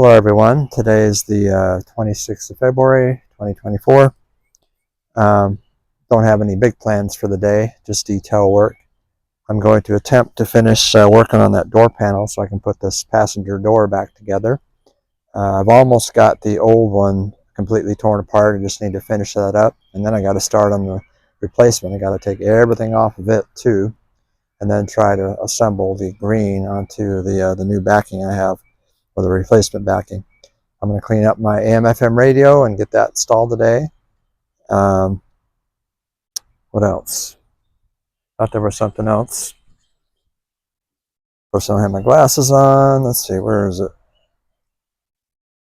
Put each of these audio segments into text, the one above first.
Hello everyone, today is the 26th of February 2024. Don't have any big plans for the day, just detail work. I'm going to attempt to finish working on that door panel so I can put this passenger door back together. I've almost got the old one completely torn apart. I just need to finish that up, and then I got to start on the replacement. I got to take everything off of it too, and then try to assemble the green onto the new backing I have, or the replacement backing. I'm going to clean up my AM/FM radio and get that installed today. What else? Thought there was something else. Of course, I don't have my glasses on. Let's see, where is it?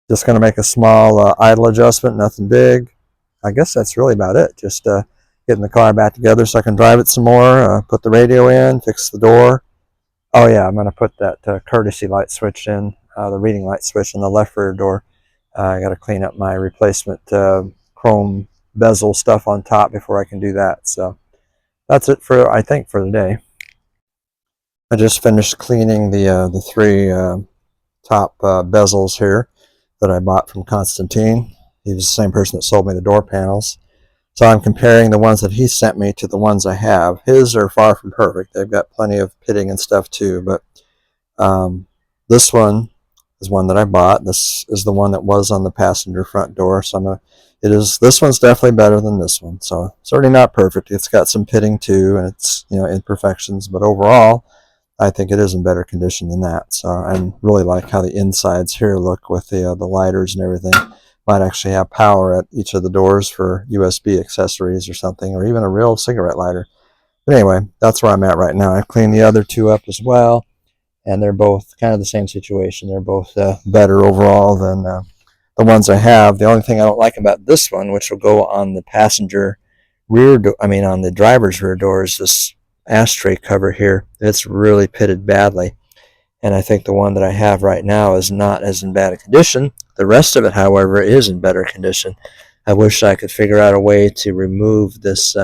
Just going to make a small idle adjustment, nothing big. I guess that's really about it. Just getting the car back together so I can drive it some more, put the radio in, fix the door. Oh yeah, I'm going to put that courtesy light switch in, the reading light switch in the left rear door. I got to clean up my replacement chrome bezel stuff on top before I can do that. So that's it for, I think, for the day. I just finished cleaning the three top bezels here that I bought from Constantine. He was the same person that sold me the door panels. So I'm comparing the ones that he sent me to the ones I have. His are far from perfect. They've got plenty of pitting and stuff too, but this one is one that I bought. This is the one that was on the passenger front door. So this one's definitely better than this one. So it's already not perfect. It's got some pitting too, and it's, imperfections, but overall I think it is in better condition than that. So I really like how the insides here look with the lighters and everything. Might actually have power at each of the doors for USB accessories or something, or even a real cigarette lighter. But anyway, that's where I'm at right now. I've cleaned the other two up as well, and they're both kind of the same situation. They're both better overall than the ones I have. The only thing I don't like about this one, which will go on the passenger rear door, on the driver's rear door, is this ashtray cover here. It's really pitted badly. And I think the one that I have right now is not as in bad a condition. The rest of it, however, is in better condition. I wish I could figure out a way to remove this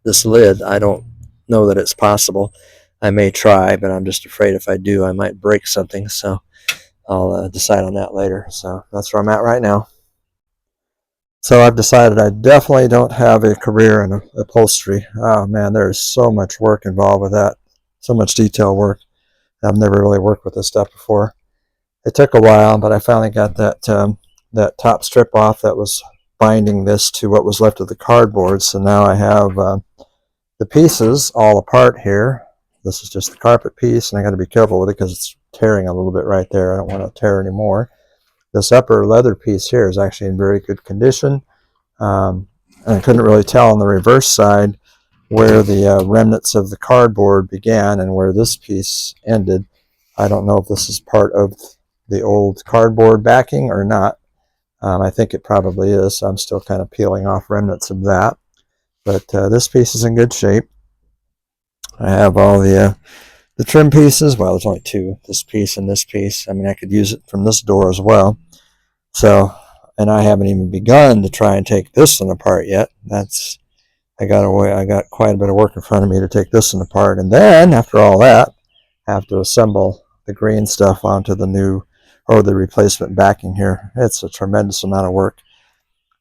this lid. I don't know that it's possible. I may try, but I'm just afraid if I do, I might break something. So I'll decide on that later. So that's where I'm at right now. So I've decided I definitely don't have a career in upholstery. Oh man, there is so much work involved with that. So much detail work. I've never really worked with this stuff before. It took a while, but I finally got that top strip off that was binding this to what was left of the cardboard. So now I have the pieces all apart here. This is just the carpet piece, and I got to be careful with it because it's tearing a little bit right there. I don't want to tear anymore. This upper leather piece here is actually in very good condition. And I couldn't really tell on the reverse side where the remnants of the cardboard began and where this piece ended. I don't know if this is part of the old cardboard backing or not. I think it probably is. I'm still kind of peeling off remnants of that. But this piece is in good shape. I have all the trim pieces. Well, there's only two, this piece and this piece. I could use it from this door as well. So, and I haven't even begun to try and take this one apart yet. I got quite a bit of work in front of me to take this one apart, and then after all that, I have to assemble the green stuff onto the new, or the replacement backing here. It's a tremendous amount of work.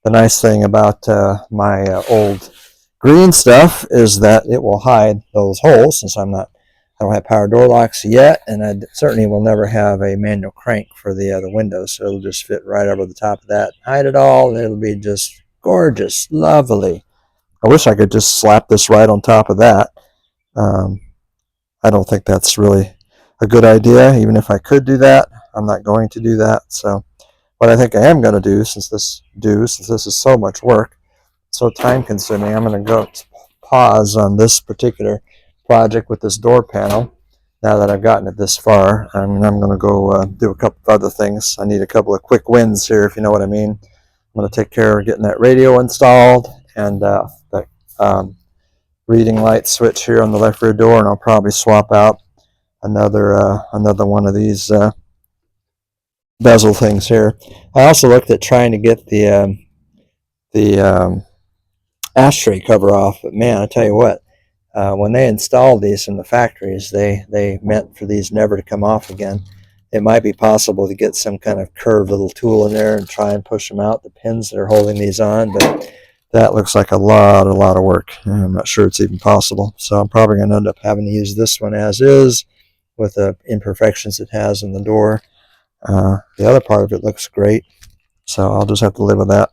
The nice thing about my old green stuff is that it will hide those holes, since I don't have power door locks yet, and I certainly will never have a manual crank for the windows, so it'll just fit right over the top of that, hide it all, and it'll be just gorgeous, lovely. I wish I could just slap this right on top of that. I don't think that's really a good idea. Even if I could do that, I'm not going to do that. So what I think I am going to do, since this is so much work, so time consuming, I'm going to go pause on this particular project with this door panel. Now that I've gotten it this far, I'm going to go do a couple of other things. I need a couple of quick wins here, if you know what I mean. I'm going to take care of getting that radio installed, and the reading light switch here on the left rear door, and I'll probably swap out another one of these bezel things here. I also looked at trying to get the ashtray cover off, but man, I tell you what, when they installed these in the factories, they meant for these never to come off again. it might be possible to get some kind of curved little tool in there and try and push them out, the pins that are holding these on, but that looks like a lot of work. I'm not sure it's even possible. So I'm probably going to end up having to use this one as is with the imperfections it has in the door. The other part of it looks great, so I'll just have to live with that.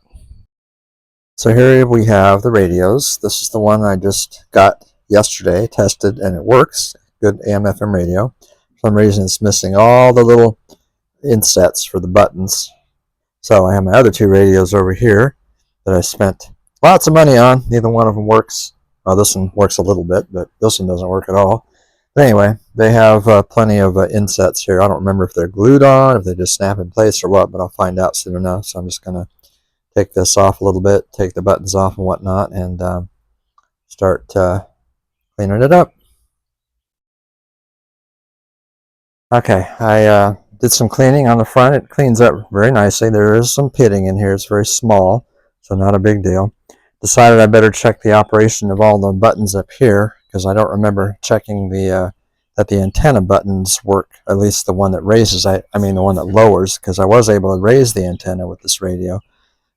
So here we have the radios. This is the one I just got yesterday, tested, and it works. Good AM/FM radio. For some reason it's missing all the little insets for the buttons. So I have my other two radios over here that I spent lots of money on. Neither one of them works. Well, this one works a little bit, but this one doesn't work at all. But anyway, they have plenty of insets here. I don't remember if they're glued on, if they just snap in place or what, but I'll find out soon enough. So I'm just going to take this off a little bit, take the buttons off and whatnot, and start cleaning it up. Okay, I did some cleaning on the front. It cleans up very nicely. There is some pitting in here. It's very small, so not a big deal. Decided I better check the operation of all the buttons up here, because I don't remember checking that the antenna buttons work, at least the one that raises, I mean the one that lowers, because I was able to raise the antenna with this radio.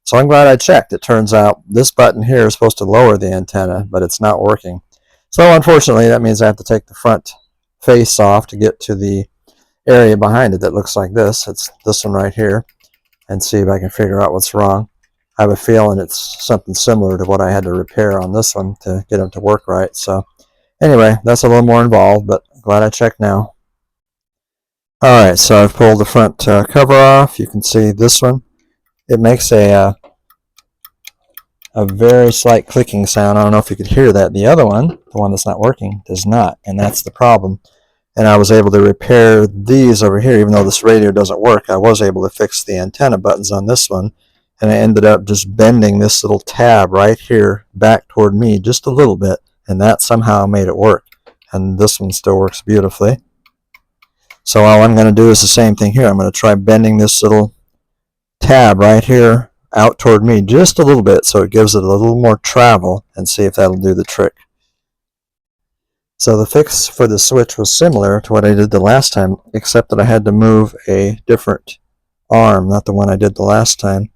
So I'm glad I checked. It turns out this button here is supposed to lower the antenna, but it's not working. So unfortunately, that means I have to take the front face off to get to the area behind it that looks like this. It's this one right here, and see if I can figure out what's wrong. I have a feeling it's something similar to what I had to repair on this one to get them to work right. So anyway, that's a little more involved, but glad I checked now. Alright, so I've pulled the front cover off. You can see this one. It makes a very slight clicking sound. I don't know if you could hear that. The other one, the one that's not working, does not, and that's the problem. And I was able to repair these over here. Even though this radio doesn't work, I was able to fix the antenna buttons on this one, and I ended up just bending this little tab right here back toward me just a little bit, and that somehow made it work. And this one still works beautifully. So all I'm going to do is the same thing here. I'm going to try bending this little tab right here out toward me just a little bit, so it gives it a little more travel, and see if that'll do the trick. So the fix for the switch was similar to what I did the last time, except that I had to move a different arm, not the one I did the last time.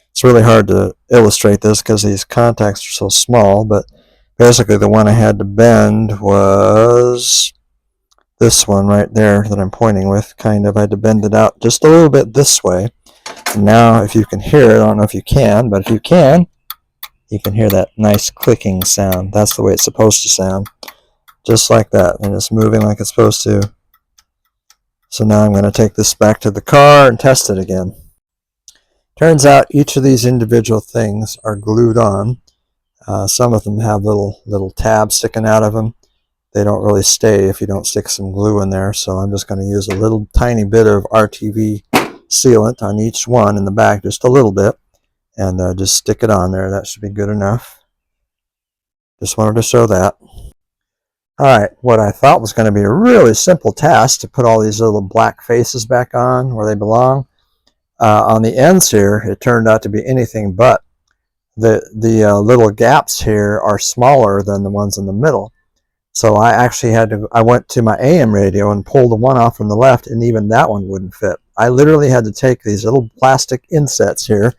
It's really hard to illustrate this because these contacts are so small, but basically the one I had to bend was this one right there that I'm pointing with. Kind of, I had to bend it out just a little bit this way. And now if you can hear it, I don't know if you can, but if you can hear that nice clicking sound. That's the way it's supposed to sound. Just like that, and it's moving like it's supposed to. So now I'm going to take this back to the car and test it again. Turns out each of these individual things are glued on. Some of them have little tabs sticking out of them. They don't really stay if you don't stick some glue in there, so I'm just going to use a little tiny bit of RTV sealant on each one in the back, just a little bit, and just stick it on there. That should be good enough. Just wanted to show that. Alright, what I thought was going to be a really simple task to put all these little black faces back on where they belong. On the ends here, it turned out to be anything but. The little gaps here are smaller than the ones in the middle. So I actually I went to my AM radio and pulled the one off from the left, and even that one wouldn't fit. I literally had to take these little plastic insets here,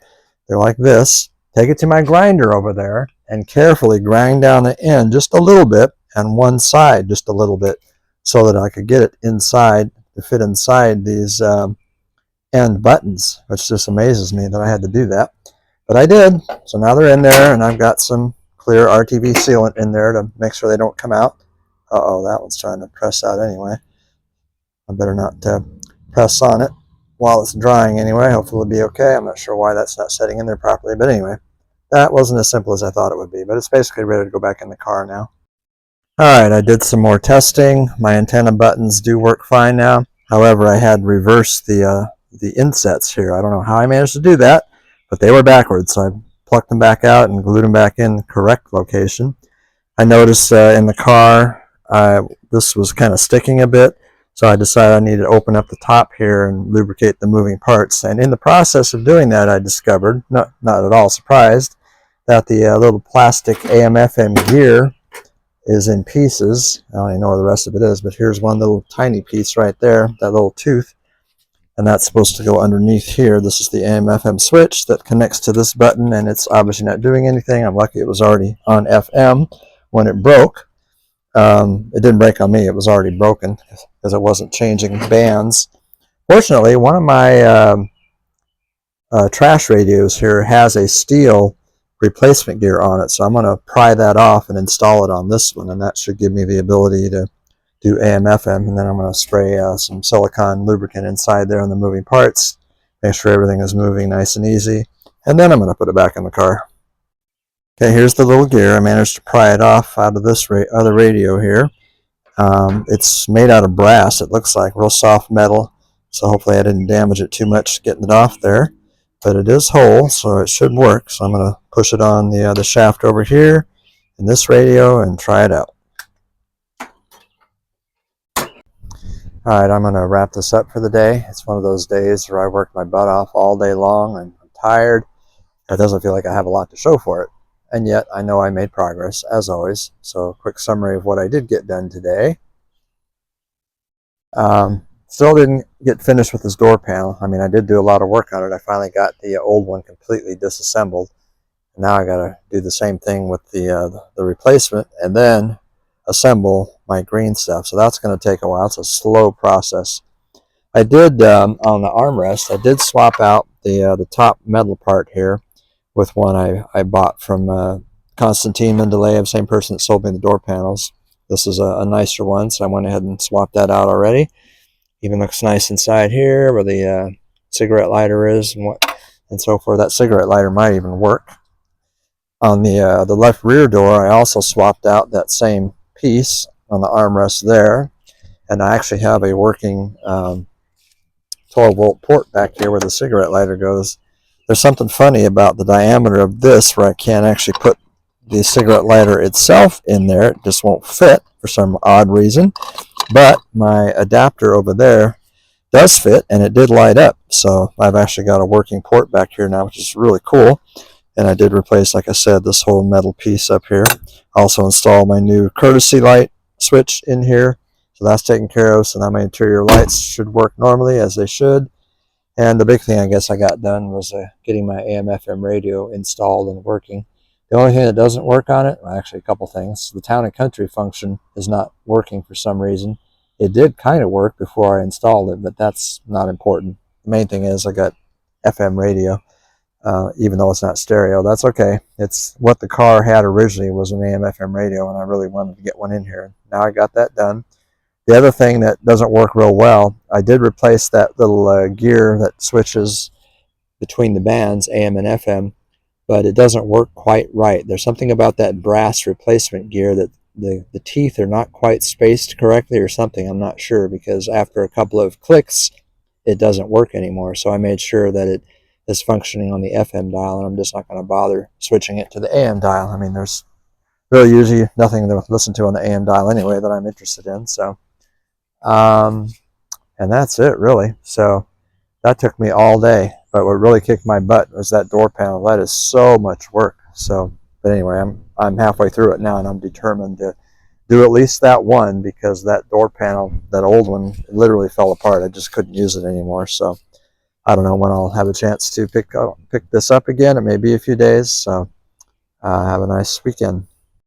they're like this, take it to my grinder over there, and carefully grind down the end just a little bit, and one side just a little bit, so that I could get it inside, to fit inside these end buttons, which just amazes me that I had to do that. But I did, so now they're in there, and I've got some clear RTV sealant in there to make sure they don't come out. Uh-oh, that one's trying to press out anyway. I better not press on it while it's drying anyway. Hopefully it'll be okay. I'm not sure why that's not setting in there properly, but anyway, that wasn't as simple as I thought it would be, but it's basically ready to go back in the car now. Alright, I did some more testing. My antenna buttons do work fine now. However, I had reversed the insets here. I don't know how I managed to do that, but they were backwards, so I plucked them back out and glued them back in the correct location. I noticed in the car this was kind of sticking a bit, so I decided I needed to open up the top here and lubricate the moving parts. And in the process of doing that, I discovered, not at all surprised, that the little plastic AM/FM gear is in pieces. I don't even know where the rest of it is, but here's one little tiny piece right there, that little tooth. and that's supposed to go underneath here. This is the AM/FM switch that connects to this button, and it's obviously not doing anything. I'm lucky it was already on FM when it broke. It didn't break on me. It was already broken because it wasn't changing bands. Fortunately, one of my trash radios here has a steel replacement gear on it, so I'm going to pry that off and install it on this one, and that should give me the ability to do AM/FM. And then I'm going to spray some silicone lubricant inside there on the moving parts, make sure everything is moving nice and easy, and then I'm going to put it back in the car. Okay, here's the little gear. I managed to pry it off out of this other radio here. It's made out of brass, it looks like, real soft metal, so hopefully I didn't damage it too much getting it off there. But it is whole, so it should work. So I'm going to push it on the shaft over here in this radio and try it out. Alright, I'm going to wrap this up for the day. It's one of those days where I work my butt off all day long and I'm tired. It doesn't feel like I have a lot to show for it. And yet, I know I made progress, as always. So, a quick summary of what I did get done today. Still didn't get finished with this door panel. I mean, I did do a lot of work on it. I finally got the old one completely disassembled. Now I got to do the same thing with the replacement and then assemble my green stuff. So that's going to take a while. It's a slow process. I did, on the armrest, I did swap out the top metal part here with one I bought from Constantine Mendeleev, same person that sold me the door panels. This is a nicer one, so I went ahead and swapped that out already. Even looks nice inside here where the cigarette lighter is and so forth. That cigarette lighter might even work. On the left rear door, I also swapped out that same piece on the armrest there, and I actually have a working 12-volt port back here where the cigarette lighter goes. There's something funny about the diameter of this where I can't actually put the cigarette lighter itself in there. It just won't fit for some odd reason. But my adapter over there does fit, and it did light up. So I've actually got a working port back here now, which is really cool. And I did replace, like I said, this whole metal piece up here. Also installed my new courtesy light switch in here. So that's taken care of. So now my interior lights should work normally as they should. And the big thing I guess I got done was getting my AM/FM radio installed and working. The only thing that doesn't work on it, well, actually a couple things. The town and country function is not working for some reason. It did kind of work before I installed it, but that's not important. The main thing is I got FM radio, even though it's not stereo. That's okay. It's what the car had originally was an AM/FM radio, and I really wanted to get one in here. Now I got that done. The other thing that doesn't work real well, I did replace that little gear that switches between the bands, AM and FM, but it doesn't work quite right. There's something about that brass replacement gear that the teeth are not quite spaced correctly or something. I'm not sure, because after a couple of clicks, it doesn't work anymore. So I made sure that it is functioning on the FM dial, and I'm just not going to bother switching it to the AM dial. I mean, there's really usually nothing to listen to on the AM dial anyway that I'm interested in. So, and that's it really. So that took me all day. But what really kicked my butt was that door panel. That is so much work. So, but anyway, I'm halfway through it now, and I'm determined to do at least that one, because that door panel, that old one, literally fell apart. I just couldn't use it anymore. So I don't know when I'll have a chance to pick this up again. It may be a few days. So have a nice weekend.